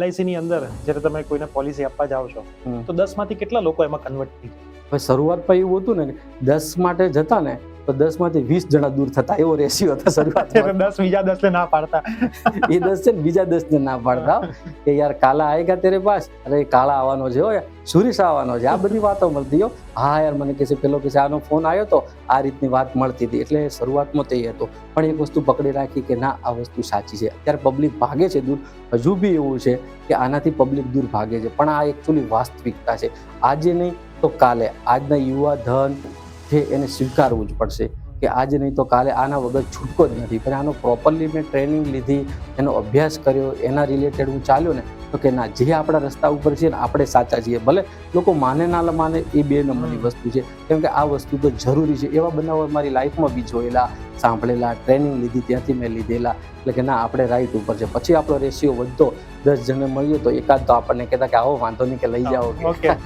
LIC ની અંદર જ્યારે તમે કોઈને પોલિસી આપવા જાઓ છો તો 10 માંથી કેટલા લોકો એમાં કન્વર્ટ થઈ જાય? હવે શરૂઆતમાં એવું હતું ને 10 માટે જતા ને તો 10 માંથી 20 જણા દૂર થતા, એવો રેશિયો હતો શરૂઆતમાં. 10 બીજા 10 ને ના પાડતા. એ 10 છે ને બીજા 10 ને ના પાડતા કે યાર કાલા આएगा તેરે પાસ, અરે કાળા આવવાનો છે, હો સુરેશ આવવાનો છે, આ બધી વાતો મળતી હો. હા યાર મને કહે છે પેલો કે આનો ફોન આવ્યો તો આ રીતની વાત મળતી હતી. એટલે શરૂઆતમાં તે હતો, પણ એક વસ્તુ પકડી રાખી કે ના આ વસ્તુ સાચી છે. અત્યારે પબ્લિક ભાગે છે દૂર, હજુ બી એવું છે કે આનાથી પબ્લિક દૂર ભાગે છે, પણ આ એકચ્યુઅલી વાસ્તવિકતા છે. આજે નહીં તો કાલે આજના યુવા ધન છે એને સ્વીકારવું જ પડશે કે આજે નહીં તો કાલે આના વગર છૂટકો જ નથી. પણ આનો પ્રોપરલી મેં ટ્રેનિંગ લીધી, એનો અભ્યાસ કર્યો, એના રિલેટેડ હું ચાલ્યો ને તો કે ના જે આપણા રસ્તા ઉપર છે ને આપણે સાચા છીએ. ભલે લોકો માને ના માને એ 2 નંબરની વસ્તુ છે, કેમ કે આ વસ્તુ તો જરૂરી છે. એવા બનાવો મારી લાઈફમાં બી જોયેલા, સાંભળેલા, ટ્રેનિંગ લીધી ત્યાંથી મેં લીધેલા. એટલે કે ના આપણે રાઈટ ઉપર છે. પછી આપણો રેશિયો વધતો, 10 જણને મળ્યો તો એકાદ તો આપણને કહેતા કે આવો વાંધો નહીં કે લઈ જાઓ. ઓકે